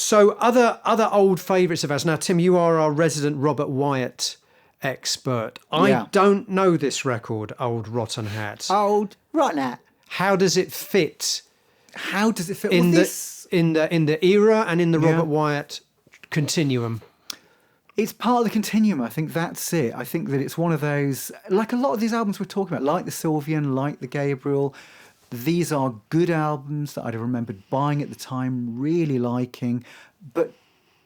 So other old favourites of ours. Now, Tim, you are our resident Robert Wyatt expert. I don't know this record, Old Rottenhat. Old Rottenhat. How does it fit? How does it fit in with in the era and in the Robert Wyatt continuum? It's part of the continuum. I think that's it. I think that it's one of those, like a lot of these albums we're talking about, like the Sylvian, like the Gabriel. These are good albums that I'd have remembered buying at the time, really liking, but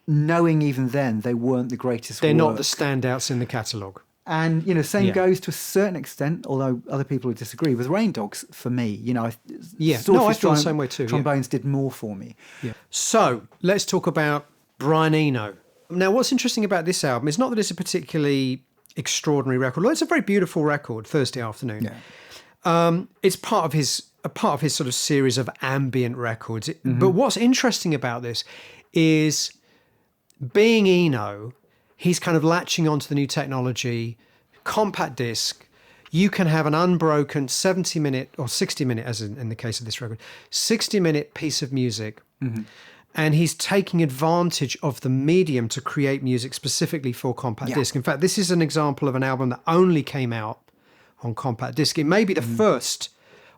knowing even then they weren't the greatest They're work. not the standouts in the catalogue. And, same goes to a certain extent, although other people would disagree, with Rain Dogs for me. I feel the same way too. Trombones did more for me. Yeah. So let's talk about Brian Eno. Now, what's interesting about this album is not that it's a particularly extraordinary record. Well, it's a very beautiful record, Thursday Afternoon. Yeah. It's part of his sort of series of ambient records. But what's interesting about this is, being Eno, he's kind of latching onto the new technology, compact disc. You can have an unbroken 70-minute or 60-minute, as in the case of this record, 60-minute piece of music. And he's taking advantage of the medium to create music specifically for compact disc. In fact, this is an example of an album that only came out on compact disc. It may be the first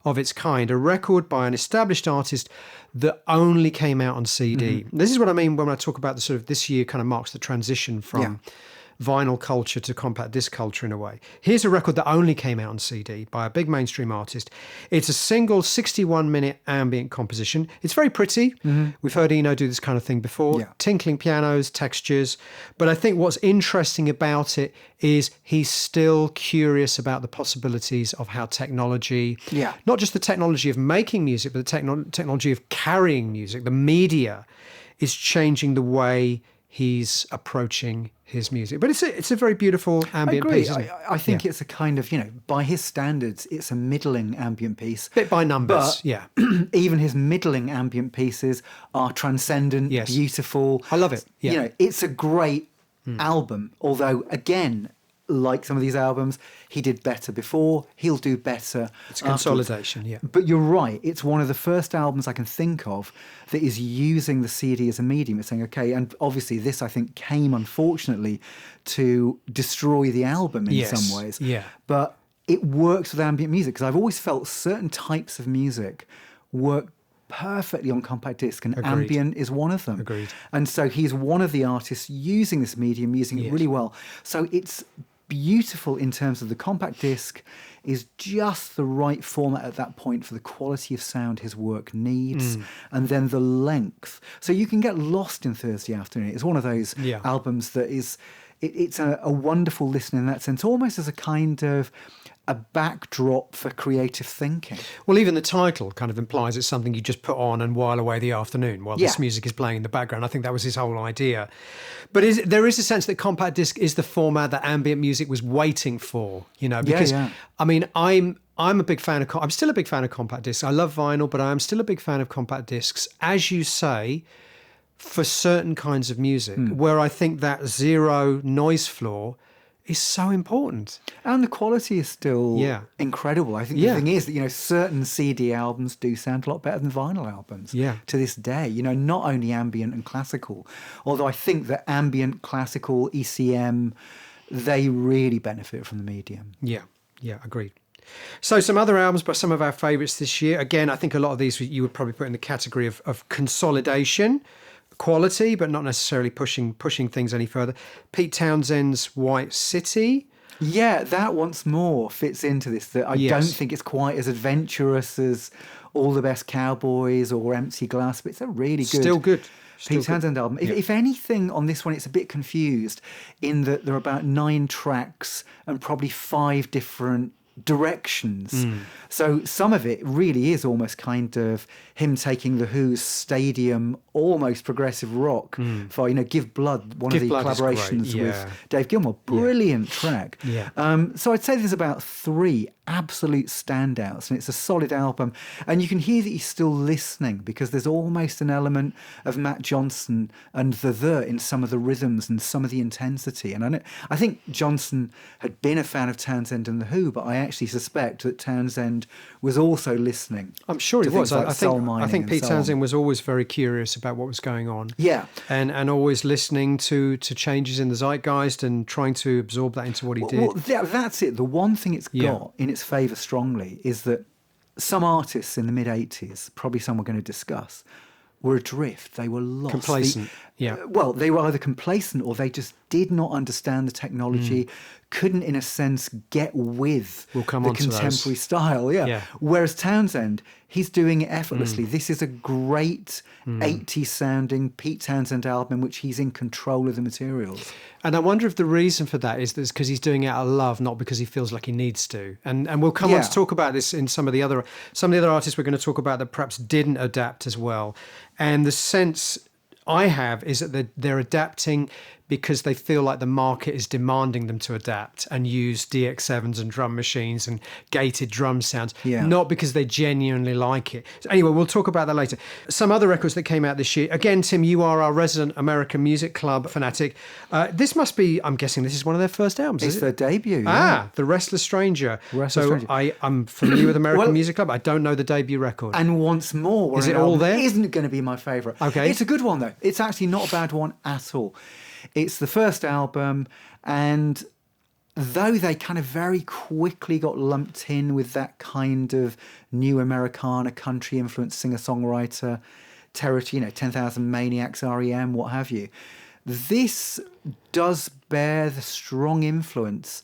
of its kind, a record by an established artist that only came out on CD. This is what I mean when I talk about the sort of, this year kind of marks the transition from vinyl culture to compact disc culture in a way. Here's a record that only came out on CD by a big mainstream artist. It's a single 61-minute ambient composition. It's very pretty. We've heard Eno do this kind of thing before. Tinkling pianos, textures. But I think what's interesting about it is he's still curious about the possibilities of how technology, not just the technology of making music, but the technology of carrying music, the media, is changing the way he's approaching his music. But it's a very beautiful ambient piece, isn't it? I think it's a kind of, by his standards, it's a middling ambient piece. Bit by numbers, but even his middling ambient pieces are transcendent, beautiful. I love it. It's a great album, although, again, like some of these albums, he did better before, he'll do better. It's a consolidation, But you're right, it's one of the first albums I can think of that is using the CD as a medium. It's saying, okay, and obviously this, I think, came, unfortunately, to destroy the album in some ways. But it works with ambient music, because I've always felt certain types of music work perfectly on compact disc, and ambient is one of them. And so he's one of the artists using this medium, using it really well. So it's beautiful in terms of the compact disc is just the right format at that point for the quality of sound his work needs, and then the length. So you can get lost in Thursday Afternoon. It's one of those albums that is, it's a wonderful listen in that sense, almost as a kind of a backdrop for creative thinking. Well, even the title kind of implies it's something you just put on and while away the afternoon while this music is playing in the background. I think that was his whole idea. But there is a sense that compact disc is the format that ambient music was waiting for, because I mean, I'm a big fan of, I'm still a big fan of compact discs. I love vinyl, but I am still a big fan of compact discs, as you say, for certain kinds of music, where I think that zero noise floor is so important. And the quality is still incredible. I think the thing is that, certain CD albums do sound a lot better than vinyl albums to this day. Not only ambient and classical, although I think that ambient, classical, ECM, they really benefit from the medium. Yeah, agreed. So some other albums by some of our favourites this year. Again, I think a lot of these you would probably put in the category of consolidation, quality, but not necessarily pushing things any further. Pete Townshend's White City. Yeah, that once more fits into this. That I don't think it's quite as adventurous as All the Best Cowboys or Empty Glass, but it's a really good... Still good. Pete Townsend album. If anything, on this one, it's a bit confused in that there are about 9 tracks and probably 5 different directions. So some of it really is almost kind of him taking The Who's Stadium, almost progressive rock for, Give Blood, one of the collaborations with Dave Gilmour. Brilliant track. So I'd say there's about 3 absolute standouts, and it's a solid album. And you can hear that he's still listening, because there's almost an element of Matt Johnson and the in some of the rhythms and some of the intensity. And I think Johnson had been a fan of Townshend and the Who, but I actually suspect that Townshend was also listening. I'm sure he was. Like I think Pete Townshend was always very curious about what was going on. Yeah, and always listening to changes in the zeitgeist and trying to absorb that into what he did. Well, that's it. The one thing it's got in its favour strongly is that some artists in the mid-'80s, probably some we're going to discuss, were adrift. They were lost. Complacent. Well, they were either complacent or they just did not understand the technology, couldn't, in a sense, get with the contemporary style. Yeah. Whereas Townshend, he's doing it effortlessly. This is a great 80s sounding Pete Townshend album in which he's in control of the materials. And I wonder if the reason for that is because he's doing it out of love, not because he feels like he needs to. And we'll come on to talk about this in some of the other artists we're going to talk about that perhaps didn't adapt as well. And the sense I have is that they're adapting because they feel like the market is demanding them to adapt and use DX7s and drum machines and gated drum sounds, not because they genuinely like it. So anyway, we'll talk about that later. Some other records that came out this year. Again, Tim, you are our resident American Music Club fanatic. This must be, I'm guessing this is one of their first albums, It's their debut, The Restless Stranger. I'm familiar with American Music Club. I don't know the debut record. And once more, is it all there? Isn't going to be my favourite. Okay. It's a good one, though. It's actually not a bad one at all. It's the first album, and though they kind of very quickly got lumped in with that kind of new Americana country influenced singer-songwriter territory, 10,000 Maniacs, REM, what have you, this does bear the strong influence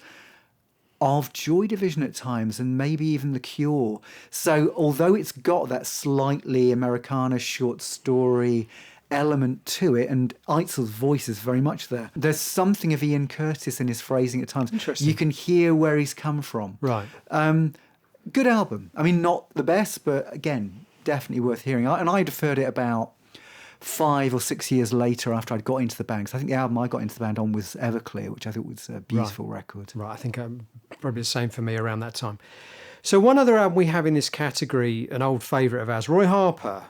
of Joy Division at times, and maybe even The Cure. So although it's got that slightly Americana short story element to it, and Eitzel's voice is very much there, there's something of Ian Curtis in his phrasing at times. Interesting. You can hear where he's come from. Right. Good album. I mean, not the best, but again, definitely worth hearing. And I'd have heard it about 5 or 6 years later after I'd got into the band. 'Cause I think the album I got into the band on was Everclear, which I thought was a beautiful record. Right, I think probably the same for me around that time. So one other album we have in this category, an old favourite of ours, Roy Harper,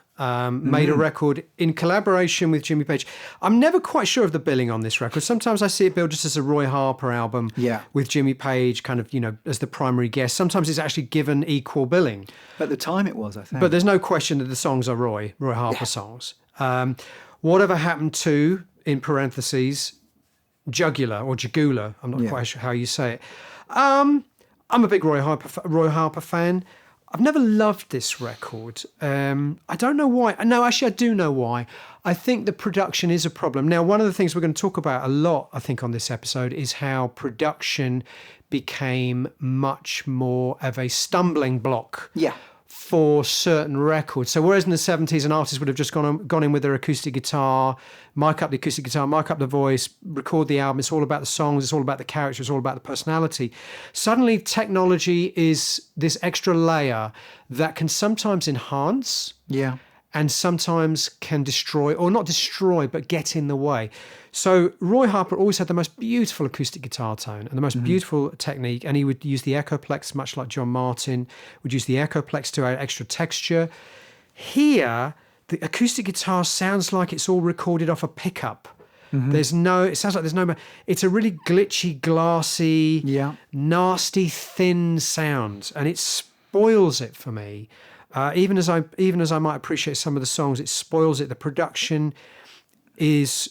made a record in collaboration with Jimmy Page. I'm never quite sure of the billing on this record. Sometimes I see it billed just as a Roy Harper album with Jimmy Page kind of, as the primary guest. Sometimes it's actually given equal billing. At the time it was, I think. But there's no question that the songs are Roy Harper songs. Whatever happened to, in parentheses, Jugula or Jugula, I'm not quite sure how you say it. I'm a big Roy Harper fan. I've never loved this record. I don't know why. No, actually, I do know why. I think the production is a problem. Now, one of the things we're going to talk about a lot, I think, on this episode is how production became much more of a stumbling block for certain records. So whereas in the 70s an artist would have just gone in with their acoustic guitar, mic up the acoustic guitar, mic up the voice, record the album, it's all about the songs, it's all about the character, it's all about the personality. Suddenly technology is this extra layer that can sometimes enhance and sometimes can destroy, or not destroy, but get in the way. So Roy Harper always had the most beautiful acoustic guitar tone and the most beautiful technique, and he would use the Echoplex, much like John Martin, would use the Echoplex to add extra texture. Here, the acoustic guitar sounds like it's all recorded off a pickup. It sounds like there's no, it's a really glitchy, glassy, nasty, thin sound, and it spoils it for me. Even as I might appreciate some of the songs, it spoils it. The production is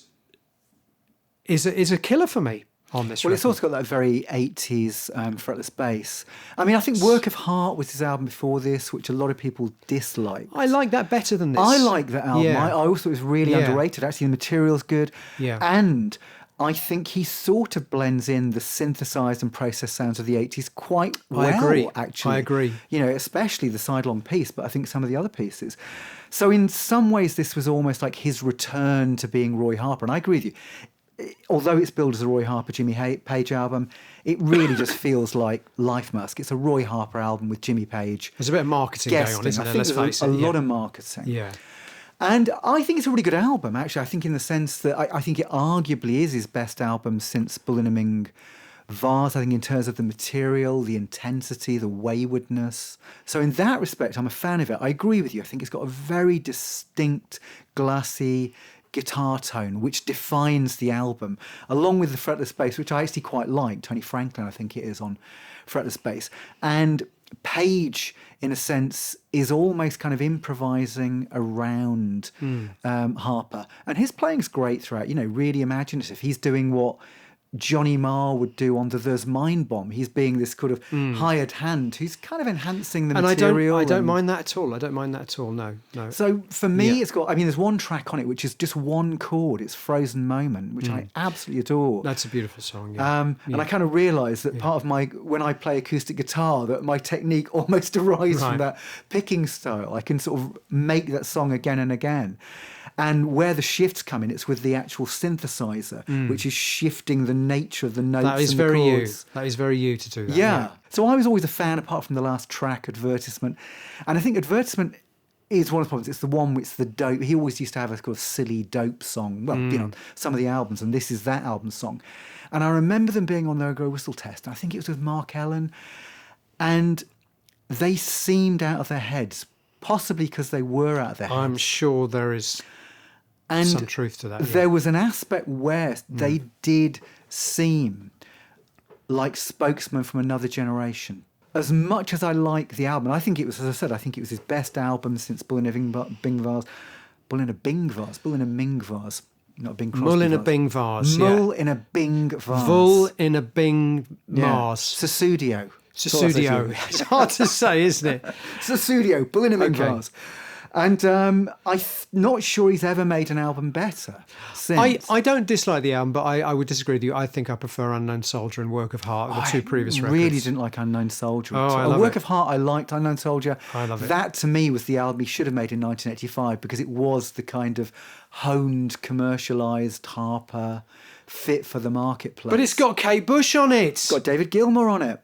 a killer for me on this record. It's also got that very 80s fretless bass. I mean, I think Work of Heart was his album before this, which a lot of people disliked. I like that better than this. I like that album. I also thought it was really underrated. Actually, the material's good. And I think he sort of blends in the synthesized and processed sounds of the 80s quite well, actually. I agree. Especially the sidelong piece, but I think some of the other pieces. So in some ways, this was almost like his return to being Roy Harper. And I agree with you. Although it's billed as a Roy Harper, Jimmy Page album, it really just feels like Life Musk. It's a Roy Harper album with Jimmy Page. There's a bit of marketing going on, isn't there? Let's face it. A lot of marketing. Yeah. And I think it's a really good album, actually. I think in the sense that I think it arguably is his best album since Bullinaming Vase, I think, in terms of the material, the intensity, the waywardness. So in that respect, I'm a fan of it. I agree with you. I think it's got a very distinct, glassy guitar tone, which defines the album, along with the fretless bass, which I actually quite like. Tony Franklin, I think it is, on fretless bass. And Page, in a sense, is almost kind of improvising around Harper. And his playing's great throughout, really imaginative. He's doing what Johnny Marr would do on the There's Mind Bomb. He's being this kind of hired hand who's kind of enhancing the material. I don't mind that at all. I don't mind that at all. No. So for me, it's got, there's one track on it which is just one chord. It's Frozen Moment, which I absolutely adore. That's a beautiful song. Yeah. And I kind of realised that part of when I play acoustic guitar, that my technique almost derives from that picking style. I can sort of make that song again and again. And where the shifts come in, it's with the actual synthesizer, which is shifting the nature of the notes. That is and the very chords. you. That is very you to do that. Yeah. So I was always a fan, apart from the last track, Advertisement. And I think Advertisement is one of the problems. It's the one which the dope. He always used to have a kind of silly dope song. Well, on some of the albums, and this is that album song. And I remember them being on their Go Whistle Test. I think it was with Mark Ellen, and they seemed out of their heads, possibly because they were out of their heads. I'm sure there is some truth to that. There was an aspect where they did seem like spokesmen from another generation. As much as I like the album, I think it was, as I said, I think it was his best album since Bull in a Bing Vase, Bull in a Ming Vase, not Bing Crosby. Mull in a Bing Vase. Mull in a Bing Vase. Vull in a Bing Mars. Susudio. Susudio. It's hard to say, isn't it? Susudio, Bull in a Ming Vase. And I'm not sure he's ever made an album better since. I don't dislike the album, but I would disagree with you. I think I prefer Unknown Soldier and Work of Heart, the two previous records. I really didn't like Unknown Soldier. Work of Heart, I liked. Unknown Soldier. I love it. That, to me, was the album he should have made in 1985, because it was the kind of honed, commercialised Harper, fit for the marketplace. But it's got Kate Bush on it. It's got David Gilmour on it.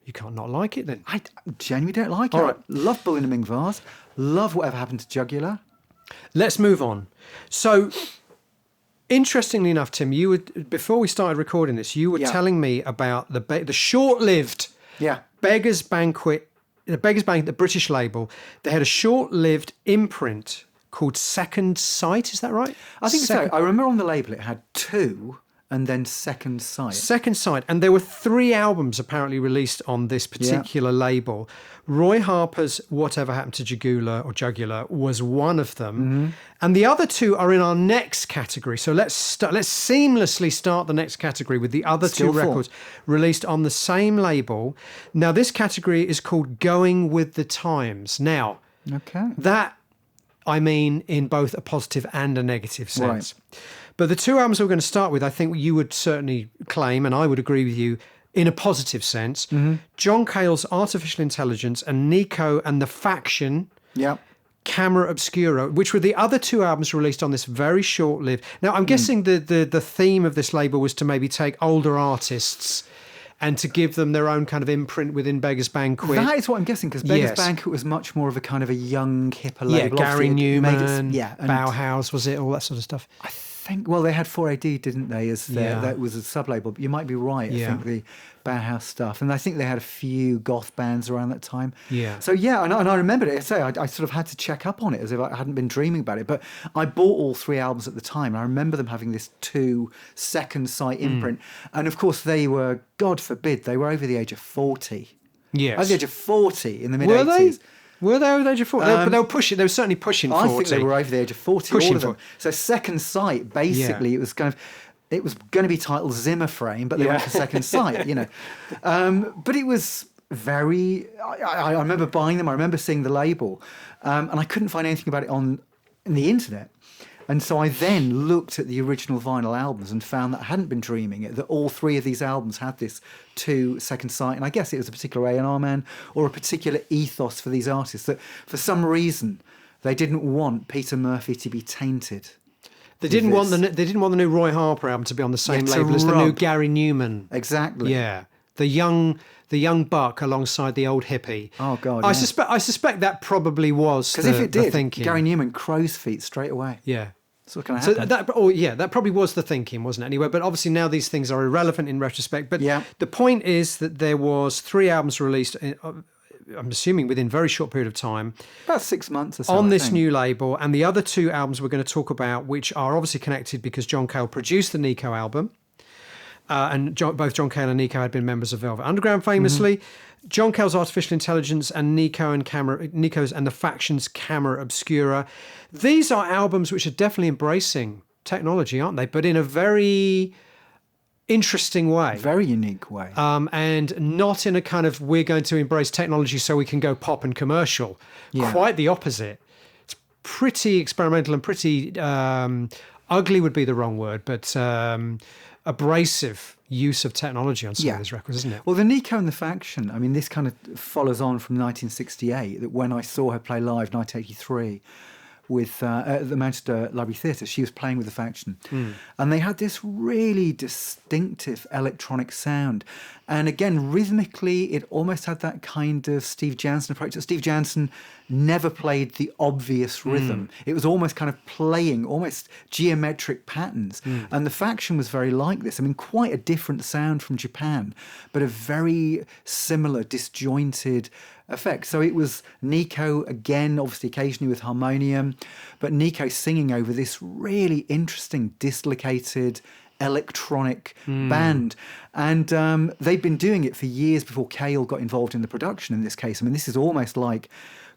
You can't not like it then. I genuinely don't like it. All right. I love Bull in a Ming Vase. Love Whatever Happened to Jugula. Let's move on. So, interestingly enough, Tim, you would, before we started recording this, you were telling me about the short-lived Beggars Banquet, the British label. They had a short-lived imprint called Second Sight. Is that right? I think so. I remember on the label it had 2. And then Second Sight. Second Sight. And there were 3 albums apparently released on this particular label. Roy Harper's Whatever Happened to Jugula was one of them. And the other 2 are in our next category. So let's seamlessly start the next category with the other 2 records released on the same label. Now, this category is called Going with the Times. Now, that, I mean, in both a positive and a negative sense. Right. But the 2 albums we're going to start with, I think you would certainly claim, and I would agree with you, in a positive sense, John Cale's Artificial Intelligence and Nico and the Faction, Camera Obscura, which were the other 2 albums released on this very short-lived... Now, I'm guessing the theme of this label was to maybe take older artists and to give them their own kind of imprint within Beggars Banquet. That is what I'm guessing, because Beggars Banquet was much more of a kind of a young, hipper label. Gary Newman, Bauhaus, was it? All that sort of stuff. I think, well, they had 4AD, didn't they, as that was a sub-label. But you might be right, I think, the Bauhaus stuff. And I think they had a few goth bands around that time. Yeah. So, and I remembered it. I sort of had to check up on it as if I hadn't been dreaming about it. But I bought all 3 albums at the time. And I remember them having this 2 Second Sight imprint. And, of course, they were, God forbid, they were over the age of 40. Yes. Over the age of 40 in the mid-80s. Were they over the age of 40? But they were pushing. They were certainly pushing 40. I think they were over the age of 40. Pushing all of them. So Second Sight, basically, it was going to be titled Zimmer Frame, but they went for Second Sight, But it was very. I remember buying them. I remember seeing the label, and I couldn't find anything about it on the internet. And so I then looked at the original vinyl albums and found that I hadn't been dreaming it, that all 3 of these albums had this 2 Second Sight. And I guess it was a particular A&R man or a particular ethos for these artists, that for some reason they didn't want Peter Murphy to be tainted. They didn't want the new Roy Harper album to be on the same label as the new Gary Newman. Exactly. Yeah. The young buck alongside the old hippie. Oh God! I suspect that probably was because if it did, thinking. Gary Newman, crow's feet straight away. Yeah. So what can So happen? that probably was the thinking, wasn't it? Anyway, but obviously now these things are irrelevant in retrospect. But Yeah. the point is that there was 3 albums released, I'm assuming within a very short period of time, About 6 months or so. on I this think. new label. And the other 2 albums we're going to talk about, which are obviously connected because John Cale produced the Nico album. And both John Cale and Nico had been members of Velvet Underground famously. John Cale's Artificial Intelligence and Nico's and the Factions Camera Obscura. These are albums which are definitely embracing technology, aren't they? But in a very interesting way. Very unique way. And not in a kind of, we're going to embrace technology so we can go pop and commercial. Yeah. Quite the opposite. It's pretty experimental and pretty ugly would be the wrong word, but abrasive use of technology on some of these records, isn't it? Well, the Nico and the Faction, I mean, this kind of follows on from 1968, that when I saw her play live, 1983, with at the Manchester Library Theatre, she was playing with the Faction. And they had this really distinctive electronic sound. And again, rhythmically, it almost had that kind of Steve Jansen approach. Steve Jansen never played the obvious rhythm. It was almost kind of playing almost geometric patterns. And the Faction was very like this. I mean, quite a different sound from Japan, but a very similar, disjointed effect. So it was Nico, again, obviously occasionally with harmonium, but Nico singing over this really interesting, dislocated electronic band. And they'd been doing it for years before Cale got involved in the production in this case. I mean, this is almost like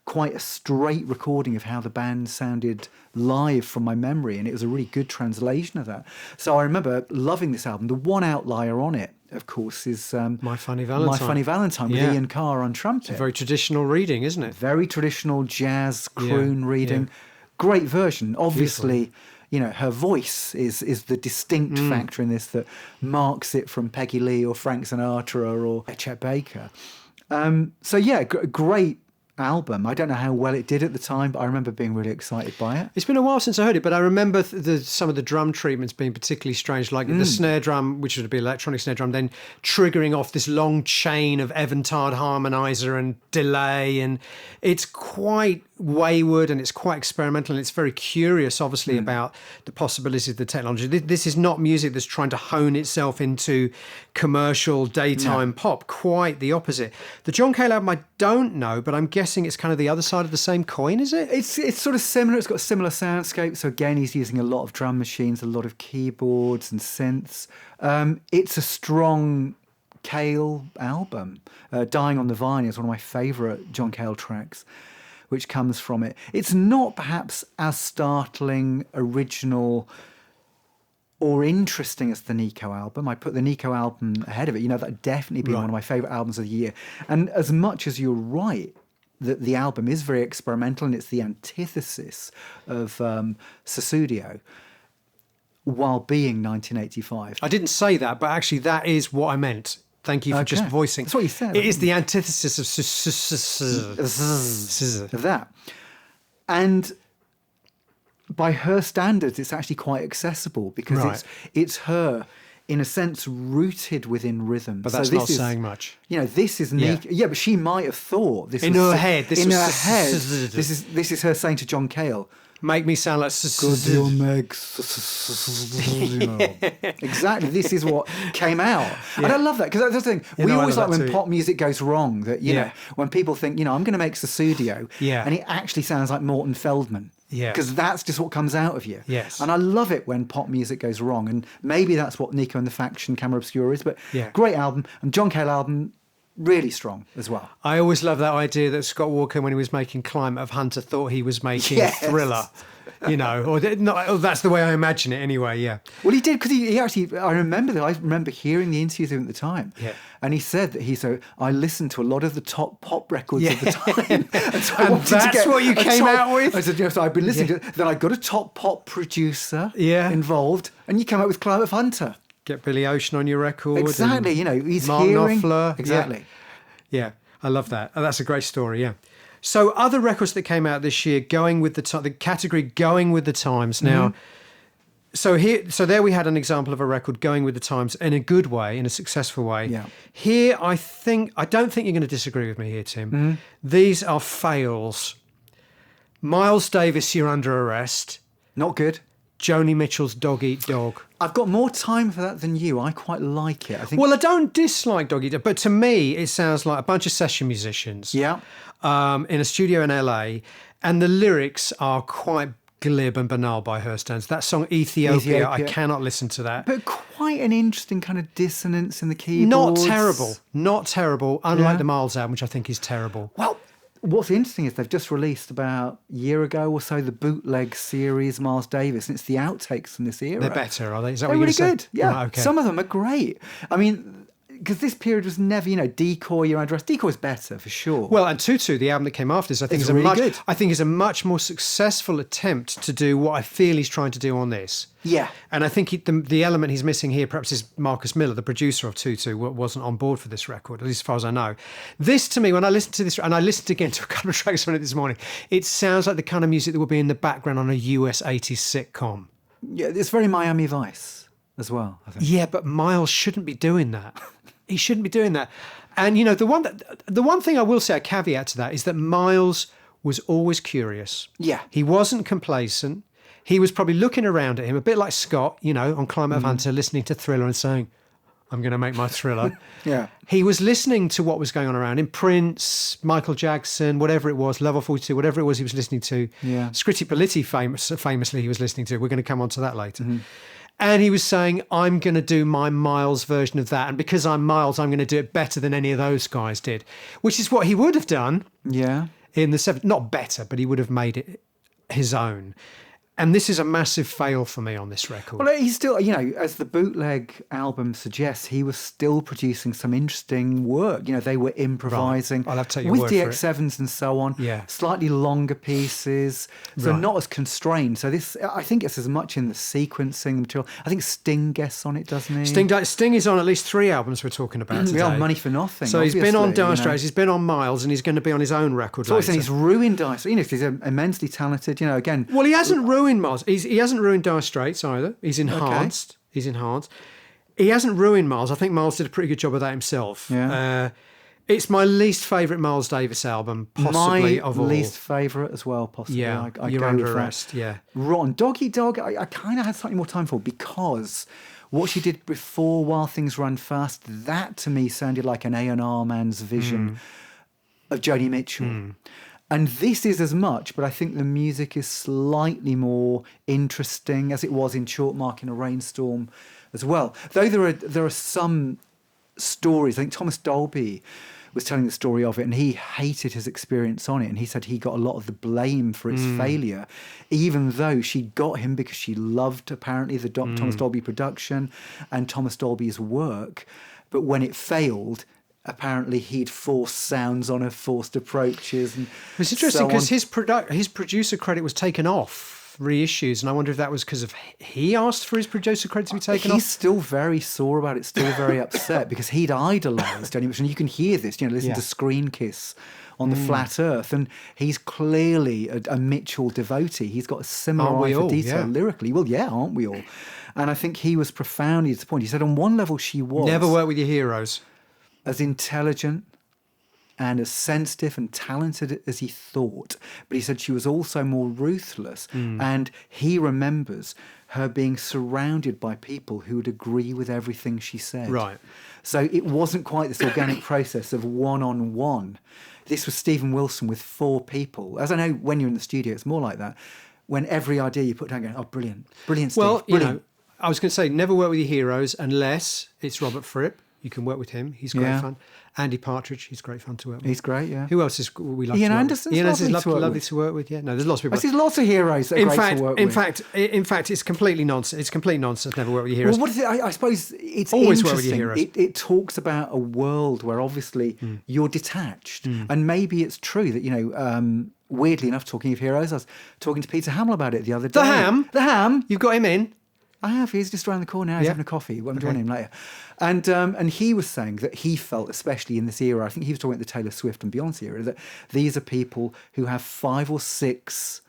quite a straight recording of how the band sounded live from my memory, and it was a really good translation of that. So I remember loving this album. The one outlier on it, of course, is My Funny Valentine. My Funny Valentine with Ian Carr on trumpet. It's a very traditional reading, isn't it? Very traditional jazz croon reading. yeah. Great version. Obviously, you know, her voice is the distinct factor in this that marks it from Peggy Lee or Frank Sinatra or Chet Baker. So yeah, great album. I don't know how well it did at the time, but I remember being really excited by it. It's been a while since I heard it, but I remember some of the drum treatments being particularly strange, like the snare drum, which would be electronic snare drum, then triggering off this long chain of Eventide harmonizer and delay, and it's quite wayward and it's quite experimental, and it's very curious, obviously, about the possibilities of the technology. This is not music that's trying to hone itself into commercial daytime pop. Quite the opposite. The John Cale album, I don't know, but I'm guessing it's kind of the other side of the same coin, is it? It's sort of similar. It's got a similar soundscape. So again, he's using a lot of drum machines, a lot of keyboards and synths. It's a strong Cale album. Dying on the Vine is one of my favourite John Cale tracks, which comes from it. It's not perhaps as startling, original, or interesting as the Nico album. I put the Nico album ahead of it. You know, that definitely been one of my favourite albums of the year. And as much as you're right that the album is very experimental and it's the antithesis of Sussudio, while being 1985. I didn't say that, but actually that is what I meant. Thank you for just voicing. That's what you said. It is the antithesis of of that. And by her standards, it's actually quite accessible because it's her, in a sense, rooted within rhythm. But that's not saying much. You know, this is Nico. Yeah, but she might have thought this in was her head. This is her saying to John Cale, make me sound like exactly. This is what came out, and I love that because that's the thing. We always like when pop music goes wrong. That you know, when people think, you know, I'm going to make Sussudio, and it actually sounds like Morton Feldman. Yeah, because that's just what comes out of you. Yes, and I love it when pop music goes wrong, and maybe that's what Nico and the Faction Camera Obscura is. But great album, and John Cale album. Really strong as well. I always love that idea that Scott Walker, when he was making Climate of Hunter, thought he was making Thriller, you know, or that's the way I imagine it anyway, yeah. Well, he did, because he actually, I remember hearing the interviews with him at the time, and he said that I listened to a lot of the top pop records of the time. And, so and that's what you came out with? I said, so I've been listening to it. Then I got a top pop producer involved, and you came out with Climate of Hunter. Get Billy Ocean on your record. Exactly, you know, he's Mark hearing. Knopfler. Exactly. Yeah, I love that. Oh, that's a great story, yeah. So other records that came out this year, going with the category going with the times. Now, so there we had an example of a record going with the times in a good way, in a successful way. Yeah. Here, I don't think you're going to disagree with me here, Tim. These are fails. Miles Davis, You're Under Arrest. Not good. Joni Mitchell's Dog Eat Dog. I've got more time for that than you. I quite like it. I think. Well, I don't dislike Dog Eat Dog, but to me, it sounds like a bunch of session musicians Yeah. In a studio in LA, and the lyrics are quite glib and banal by her standards. That song Ethiopia, I cannot listen to that. But quite an interesting kind of dissonance in the keyboards. Not terrible, unlike the Miles album, which I think is terrible. Well, what's interesting is they've just released about a year ago or so the bootleg series Miles Davis, and it's the outtakes from this era. They're better, are they? Is that They're what really you're good. saying? Yeah, Right, okay. Some of them are great. I mean, because this period was never, Decoy, Your Address. Decoy is better for sure. Well, and Tutu, the album that came after this, I think It's is really good. I think is a much more successful attempt to do what I feel he's trying to do on this. Yeah. And I think the element he's missing here, perhaps, is Marcus Miller, the producer of Tutu, wasn't on board for this record, at least as far as I know. This, to me, when I listened to this, and I listened again to a couple of tracks on it this morning, it sounds like the kind of music that would be in the background on a US 80s sitcom. Yeah, it's very Miami Vice as well, I think. Yeah, but Miles shouldn't be doing that. He shouldn't be doing that. And, the one thing I will say, a caveat to that, is that Miles was always curious. Yeah. He wasn't complacent. He was probably looking around at him, a bit like Scott, on Climate of Hunter, listening to Thriller and saying, I'm going to make my Thriller. Yeah. He was listening to what was going on around him. Prince, Michael Jackson, whatever it was, Level 42, whatever it was he was listening to. Yeah. Scritti Politti famously he was listening to. We're going to come on to that later. And he was saying, I'm going to do my Miles version of that. And because I'm Miles, I'm going to do it better than any of those guys did, which is what he would have done Yeah. in the 70s. Not better, but he would have made it his own. And this is a massive fail for me on this record. Well, he's still, as the bootleg album suggests, he was still producing some interesting work. They were improvising Right. I'll have to take your with word for it. DX7s and so on. Yeah. Slightly longer pieces, so Right. not as constrained. So this, I think it's as much in the sequencing material. I think Sting guests on it, doesn't he? Sting is on at least 3 albums we're talking about today. We are Money for Nothing. So he's been on obviously, Dire Straits, he's been on Miles, and he's going to be on his own record So later. he's ruined Dire Straits. He's immensely talented. Again. Well, he hasn't ruined Miles. He hasn't ruined Dire Straits either. He's enhanced. Okay. He's enhanced. He hasn't ruined Miles. I think Miles did a pretty good job of that himself. Yeah. It's my least favourite Miles Davis album, possibly of all. My least favourite as well, possibly. Yeah, I you're go under with arrest. That. Yeah. Rotten. Dog Eat Dog, I kind of had slightly more time for because what she did before While Things Run Fast, that to me sounded like an A&R man's vision of Joni Mitchell. And this is as much, but I think the music is slightly more interesting, as it was in Chalk Mark in a Rainstorm as well. Though there are some stories. I think Thomas Dolby was telling the story of it, and he hated his experience on it, and he said he got a lot of the blame for its failure, even though she got him because she loved, apparently, the Thomas Dolby production and Thomas Dolby's work. But when it failed, apparently he'd forced sounds on her, forced approaches. And it's interesting because his producer credit was taken off reissues, and I wonder if that was because of he asked for his producer credit to be taken off. He's still very sore about it, still very upset, because he'd idolised Joni Mitchell, and you can hear this, listen to Screen Kiss on the Flat Earth, and he's clearly a Mitchell devotee. He's got a similar eye for detail lyrically. Well, yeah, aren't we all? And I think he was profoundly disappointed. He said on one level she was... Never work with your heroes. ...as intelligent and as sensitive and talented as he thought. But he said she was also more ruthless. And he remembers her being surrounded by people who would agree with everything she said. Right. So it wasn't quite this organic process of one-on-one. This was Stephen Wilson with 4 people. As I know, when you're in the studio, it's more like that. When every idea you put down going, oh, brilliant, brilliant, Steve, well, brilliant. I was going to say, never work with your heroes unless it's Robert Fripp. You can work with him. He's great fun. Andy Partridge, he's great fun to work with. He's great, yeah. Who else is we like Ian to work Anderson's with? Ian Anderson's lovely to to work with, yeah. No, there's lots of people. There's lots of heroes that are great to work with. In fact, it's completely nonsense. It's complete nonsense, never work with your heroes. Well, what is it? I suppose it's always interesting. work with your heroes. It talks about a world where obviously you're detached. And maybe it's true that, weirdly enough, talking of heroes, I was talking to Peter Hamill about it the other day. The Ham? You've got him in? I have. He's just around the corner now. He's having a coffee. I'm joining him later. And he was saying that he felt, especially in this era, I think he was talking about the Taylor Swift and Beyonce era, that these are people who have 5 or 6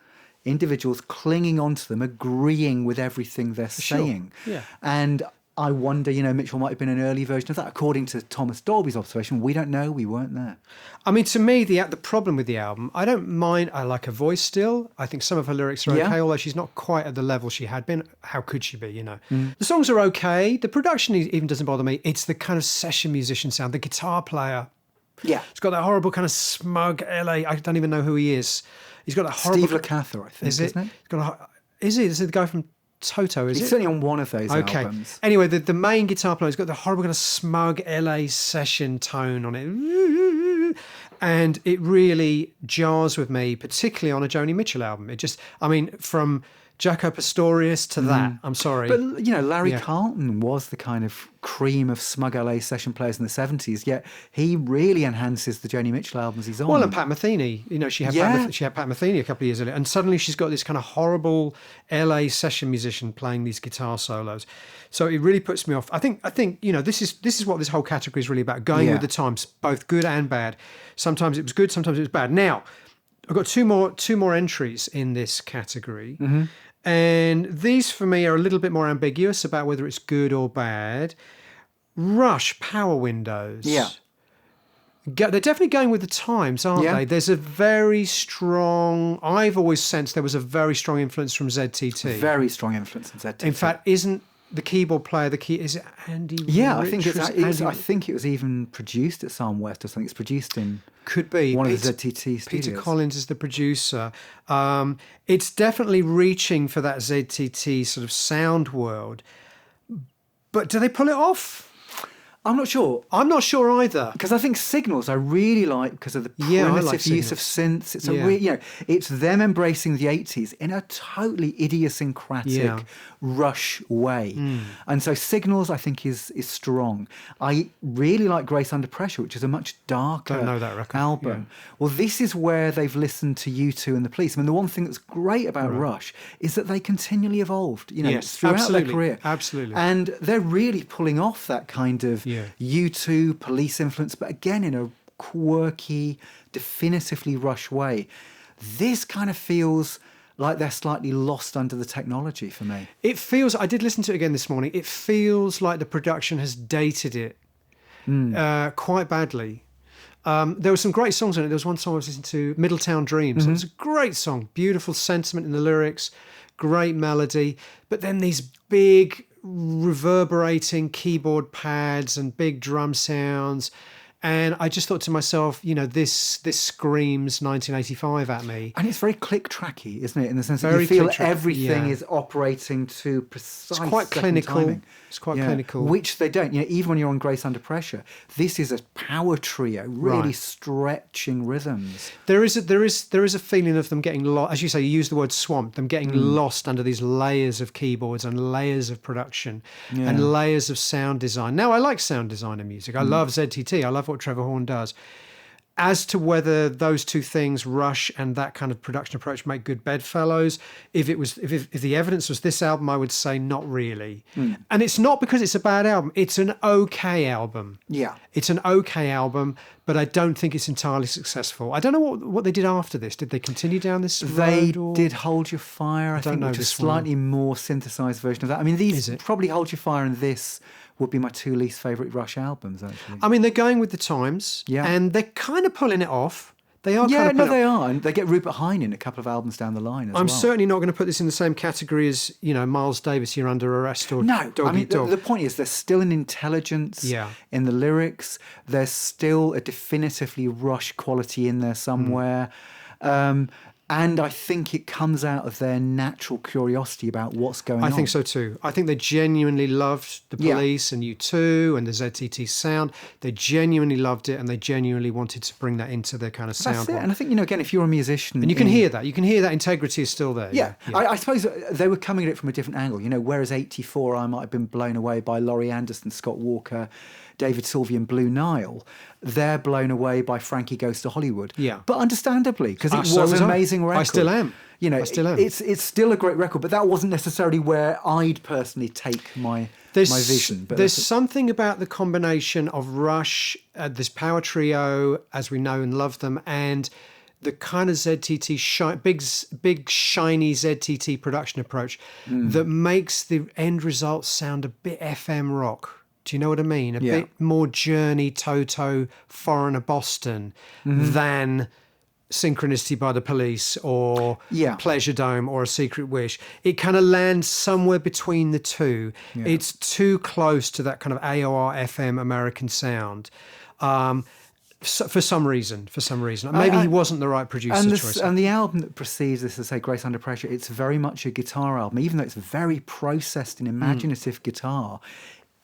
individuals clinging onto them, agreeing with everything they're saying. Yeah. And I wonder, Mitchell might have been an early version of that. According to Thomas Dolby's observation, we don't know. We weren't there. I mean, to me, the problem with the album, I don't mind. I like her voice still. I think some of her lyrics are okay, although she's not quite at the level she had been. How could she be, The songs are okay. The production even doesn't bother me. It's the kind of session musician sound. The guitar player. Yeah. He's got that horrible kind of smug LA. I don't even know who he is. He's got that horrible... Steve Lukather, I think, isn't it? Is it the guy from Toto, is it? He's certainly on one of those albums. Anyway, the main guitar player has got the horrible kind of smug LA session tone on it. And it really jars with me, particularly on a Joni Mitchell album. It just, from Jaco Pastorius to that, I'm sorry. But, Larry Carlton was the kind of cream of smug LA session players in the 70s, yet he really enhances the Joni Mitchell albums he's on. Well, and Pat Metheny, she had Pat Metheny a couple of years earlier, and suddenly she's got this kind of horrible LA session musician playing these guitar solos. So it really puts me off. I think this is what this whole category is really about, going with the times, both good and bad. Sometimes it was good, sometimes it was bad. Now, I've got two more entries in this category. Mm-hmm. And these, for me, are a little bit more ambiguous about whether it's good or bad. Rush, Power Windows. Yeah. They're definitely going with the times, aren't they? There's a very strong... I've always sensed there was a very strong influence from ZTT. Very strong influence from ZTT. In fact, isn't the keyboard player is it Andy Yeah, Rich? I think it was even produced at Psalm West or something. It's produced in... Could be. One of the ZTT studios. Peter Collins is the producer. It's definitely reaching for that ZTT sort of sound world. But do they pull it off? I'm not sure. I'm not sure either. Because I think Signals I really like because of the primitive use of synths. It's it's them embracing the 80s in a totally idiosyncratic Rush way. And so Signals I think is strong. I really like Grace Under Pressure, which is a much darker album. Yeah. Well, this is where they've listened to U2 and the Police. I mean, the one thing that's great about Rush is that they continually evolved, throughout their career. Absolutely. And they're really pulling off that kind of U2 Police influence, but again in a quirky, definitively Rush way. This kind of feels like they're slightly lost under the technology for me. It feels, I did listen to it again this morning, it feels like the production has dated it quite badly. There were some great songs on it. There was one song I was listening to, Middletown Dreams. Mm-hmm. It was a great song, beautiful sentiment in the lyrics, great melody, but then these big reverberating keyboard pads and big drum sounds. And I just thought to myself, this screams 1985 at me. And it's very click-tracky, isn't it? In the sense that you feel everything is operating to precise. It's quite clinical. Timing. It's quite clinical. Which they don't. Even when you're on Grace Under Pressure, this is a power trio, really stretching rhythms. There is a feeling of them getting lost. As you say, you use the word swamp. Them getting lost under these layers of keyboards and layers of production and layers of sound design. Now, I like sound design in music. I love ZTT. I love what Trevor Horn does. As to whether those two things, Rush and that kind of production approach, make good bedfellows, if the evidence was this album, I would say not really. And it's not because it's a bad album. It's an okay album. Yeah. It's an okay album, but I don't think it's entirely successful. I don't know what they did after this. Did they continue down this road? They did Hold Your Fire, I think, which is a slightly more synthesized version of that. I mean, these probably Hold Your Fire and this would be my two least favourite Rush albums, actually. I mean, they're going with the times, and they're kind of pulling it off. They are kind of they are. And they get Rupert Hine in a couple of albums down the line as well. I'm certainly not going to put this in the same category as, Miles Davis, You're Under Arrest, or Doggy Dog. The point is there's still an intelligence in the lyrics. There's still a definitively Rush quality in there somewhere. And I think it comes out of their natural curiosity about what's going on. I think so too. I think they genuinely loved the Police and U2 and the ZTT sound. They genuinely loved it, and they genuinely wanted to bring that into their kind of sound. That's it. And I think, again, if you're a musician... And you can hear that. You can hear that integrity is still there. Yeah. I suppose they were coming at it from a different angle. Whereas 84, I might have been blown away by Laurie Anderson, Scott Walker, David Sylvia and Blue Nile. They're blown away by Frankie Goes to Hollywood. Yeah. But understydably, because it was an amazing record. I still am. I still am. It's still a great record, but that wasn't necessarily where I'd personally take my vision. But there's something about the combination of Rush, this power trio, as we know and love them, and the kind of ZTT, big shiny ZTT production approach that makes the end result sound a bit FM rock. Do you know what I mean? A bit more Journey, Toto, Foreigner, Boston than Synchronicity by the Police or Pleasure Dome or A Secret Wish. It kind of lands somewhere between the two. It's too close to that kind of AOR FM American sound. For some reason. Maybe he wasn't the right producer choice. And the album that precedes this, as I say, Grace Under Pressure, it's very much a guitar album. Even though it's very processed and imaginative guitar,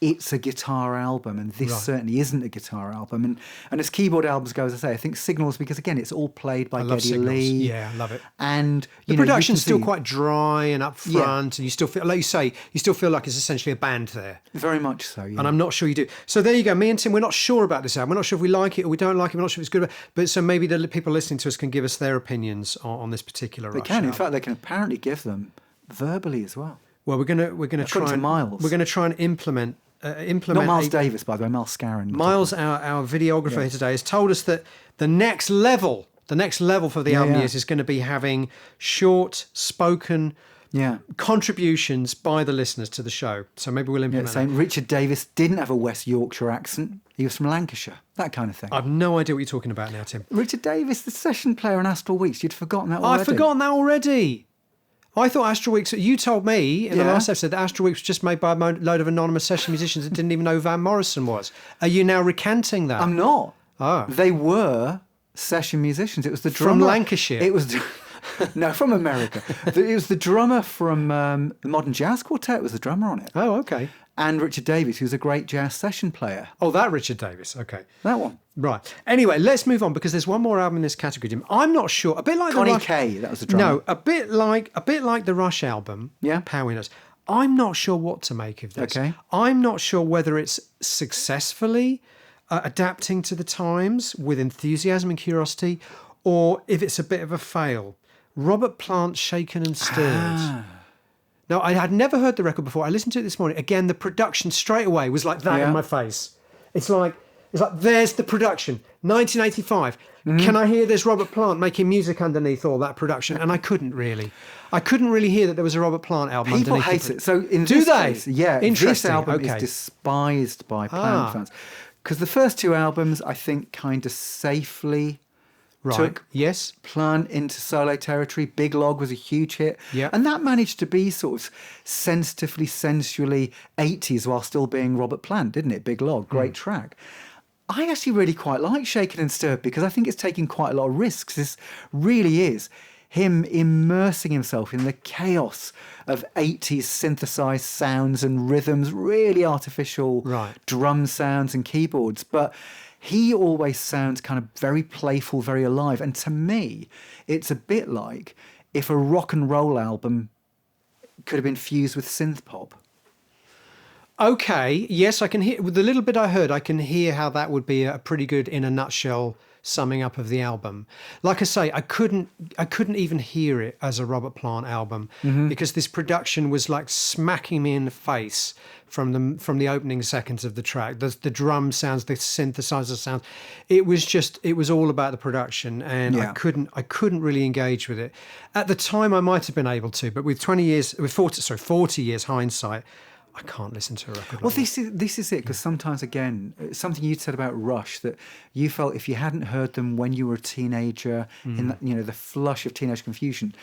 it's a guitar album, and this certainly isn't a guitar album. And as keyboard albums go, as I say, I think Signals, because again, it's all played by Geddy Lee. Yeah, I love it. And the production's still quite dry and up front, and you still feel, like you say, you still feel like it's essentially a band there. Very much so, yeah. And I'm not sure you do. So there you go. Me and Tim, we're not sure about this album. We're not sure if we like it or we don't like it. We're not sure if it's good. But so maybe the people listening to us can give us their opinions on this particular Rush album. In fact, they can apparently give them verbally as well. Well, we're gonna try and Miles. We're gonna try and implement. Not Miles Davis, by the way, Miles Scarron. Miles, our videographer here today, has told us that the next level for the album is going to be having short spoken contributions by the listeners to the show. So maybe we'll implement that. Saying Richard Davis didn't have a West Yorkshire accent. He was from Lancashire. That kind of thing. I've no idea what you're talking about now, Tim. Richard Davis, the session player on Astral Weeks. You'd forgotten that already. I've forgotten that already. I thought Astral Weeks, you told me in the last episode that Astral Weeks was just made by a load of anonymous session musicians that didn't even know who Van Morrison was. Are you now recanting that? I'm not. Oh. They were session musicians. It was the drummer. From Lancashire? It was... No, from America. It was the drummer from the Modern Jazz Quartet was the drummer on it. Oh, okay. And Richard Davis, who's a great jazz session player. Oh, that Richard Davis. Okay. That one. Right. Anyway, let's move on because there's one more album in this category, Jim. I'm not sure. A bit like Connie the Rush... Kay, that was the drummer. No, a bit like the Rush album. Yeah. Power Winners. I'm not sure what to make of this. Okay. I'm not sure whether it's successfully adapting to the times with enthusiasm and curiosity, or if it's a bit of a fail. Robert Plant, Shaken and Stirred. Now, I had never heard the record before. I listened to it this morning. Again, the production straight away was like that in my face. It's like there's the production. 1985. Can I hear there's Robert Plant making music underneath all that production? And I couldn't really. I couldn't really hear that there was a Robert Plant album People underneath. hate it. So in Do this they? case, yeah, this album is despised by Plant fans. Because the first two albums, I think, kind of safely took Plant into solo territory. Big Log was a huge hit. Yeah. And that managed to be sort of sensitively, sensually 80s while still being Robert Plant, didn't it? Big Log, great track. I actually really quite like Shaken and Stirred because I think it's taking quite a lot of risks. This really is him immersing himself in the chaos of 80s synthesized sounds and rhythms, really artificial drum sounds and keyboards. But he always sounds kind of very playful, very alive. And to me, it's a bit like if a rock and roll album could have been fused with synth pop. Okay, yes, I can hear, with the little bit I heard, I can hear how that would be a pretty good, in a nutshell, summing up of the album. Like I say, I couldn't even hear it as a Robert Plant album because this production was like smacking me in the face from the opening seconds of the track. The drum sounds, the synthesizer sounds. It was all about the production, and I couldn't really engage with it. At the time, I might have been able to, but with 40 years hindsight, I can't listen to a record. Well, this is it, because sometimes, again, something you said about Rush, that you felt if you hadn't heard them when you were a teenager, in that, the flush of teenage confusion,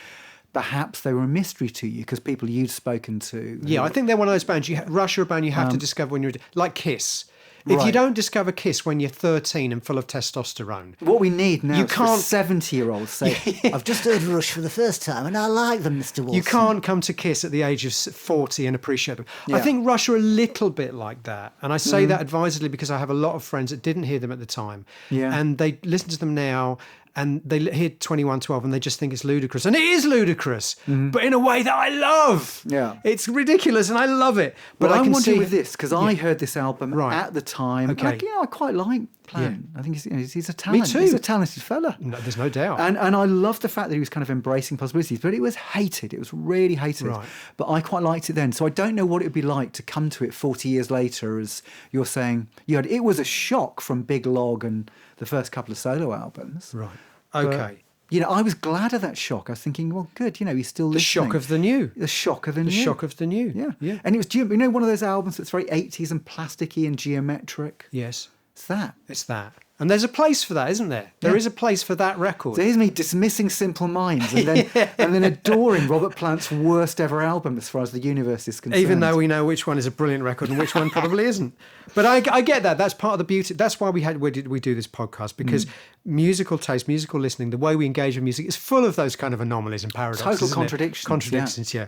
perhaps they were a mystery to you because people you'd spoken to. Yeah, I think they're one of those bands. Rush are a band you have to discover when you're like Kiss. If you don't discover Kiss when you're 13 and full of testosterone... What we need now is for 70-year-olds say, I've just heard Rush for the first time and I like them, Mr. Wilson. You can't come to Kiss at the age of 40 and appreciate them. Yeah. I think Rush are a little bit like that. And I say that advisedly because I have a lot of friends that didn't hear them at the time. Yeah. And they listen to them now and they hear 2112 and they just think it's ludicrous. And it is ludicrous, but in a way that I love. Yeah. It's ridiculous and I love it. But I'm wondering with this, because I heard this album at the time. Okay. I quite like Plant. Yeah. I think he's a talent. Me too. He's a talented fella. No, there's no doubt. And I love the fact that he was kind of embracing possibilities, but it was hated. It was really hated. Right. But I quite liked it then. So I don't know what it would be like to come to it 40 years later, as you're saying. It was a shock from Big Log and the first couple of solo albums. Right. Okay. I was glad of that shock. I was thinking, well, good, he's still listening. The shock of the new. The shock of the new. The shock of the new. Yeah. And it was, one of those albums that's very 80s and plasticky and geometric? Yes. It's that. It's that. And there's a place for that, isn't there? There is a place for that record. So here's me dismissing Simple Minds and then adoring Robert Plant's worst ever album as far as the universe is concerned. Even though we know which one is a brilliant record and which one probably isn't. But I get that. That's part of the beauty. That's why we do this podcast, because musical taste, musical listening, the way we engage with music is full of those kind of anomalies and paradoxes. Total contradictions. Contradictions, yeah.